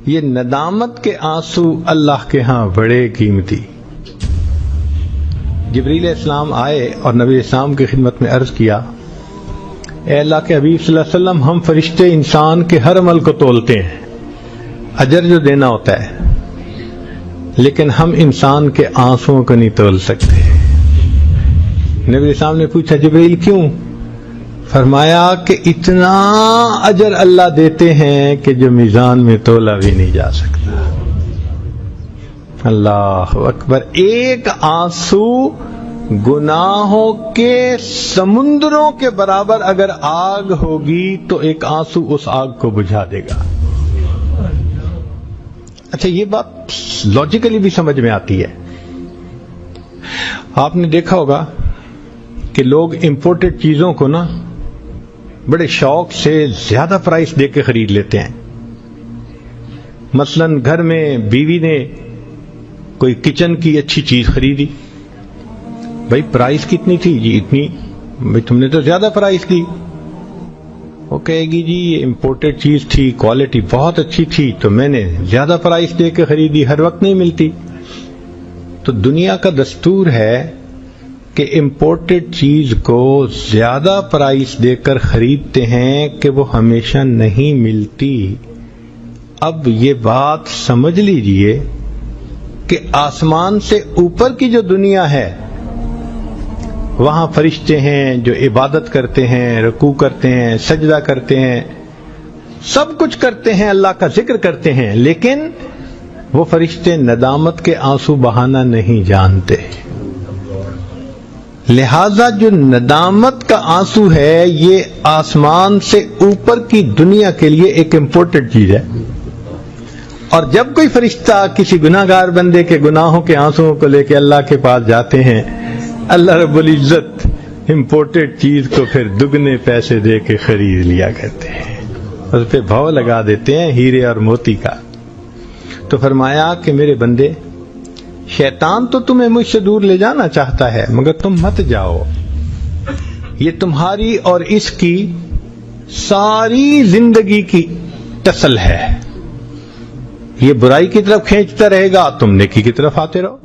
یہ ندامت کے آنسو اللہ کے ہاں بڑے قیمتی. جبریل السلام آئے اور نبی اسلام کی خدمت میں عرض کیا، اے اللہ کے حبیب صلی اللہ علیہ وسلم، ہم فرشتے انسان کے ہر عمل کو تولتے ہیں، اجر جو دینا ہوتا ہے، لیکن ہم انسان کے آنسوؤں کو نہیں تول سکتے. نبی اسلام نے پوچھا جبریل کیوں؟ فرمایا کہ اتنا اجر اللہ دیتے ہیں کہ جو میزان میں تولا بھی نہیں جا سکتا. اللہ اکبر. ایک آنسو گناہوں کے سمندروں کے برابر اگر آگ ہوگی تو ایک آنسو اس آگ کو بجھا دے گا. اچھا، یہ بات لاجیکلی بھی سمجھ میں آتی ہے. آپ نے دیکھا ہوگا کہ لوگ امپورٹڈ چیزوں کو نا بڑے شوق سے زیادہ پرائس دے کے خرید لیتے ہیں. مثلا گھر میں بیوی نے کوئی کچن کی اچھی چیز خریدی، بھائی پرائس کتنی تھی جی؟ اتنی. بھائی تم نے تو زیادہ پرائس دی. وہ کہے گی جی یہ امپورٹڈ چیز تھی، کوالٹی بہت اچھی تھی تو میں نے زیادہ پرائس دے کے خریدی، ہر وقت نہیں ملتی. تو دنیا کا دستور ہے کہ امپورٹڈ چیز کو زیادہ پرائس دے کر خریدتے ہیں کہ وہ ہمیشہ نہیں ملتی. اب یہ بات سمجھ لیجئے کہ آسمان سے اوپر کی جو دنیا ہے وہاں فرشتے ہیں جو عبادت کرتے ہیں، رکوع کرتے ہیں، سجدہ کرتے ہیں، سب کچھ کرتے ہیں، اللہ کا ذکر کرتے ہیں، لیکن وہ فرشتے ندامت کے آنسو بہانا نہیں جانتے. لہذا جو ندامت کا آنسو ہے یہ آسمان سے اوپر کی دنیا کے لیے ایک امپورٹنٹ چیز ہے. اور جب کوئی فرشتہ کسی گناہگار بندے کے گناہوں کے آنسوؤں کو لے کے اللہ کے پاس جاتے ہیں، اللہ رب العزت امپورٹڈ چیز کو پھر دگنے پیسے دے کے خرید لیا کرتے ہیں، اس پہ بھاؤ لگا دیتے ہیں ہیرے اور موتی کا. تو فرمایا کہ میرے بندے، شیطان تو تمہیں مجھ سے دور لے جانا چاہتا ہے مگر تم مت جاؤ. یہ تمہاری اور اس کی ساری زندگی کی ٹسل ہے. یہ برائی کی طرف کھینچتا رہے گا، تم نیکی کی طرف آتے رہو.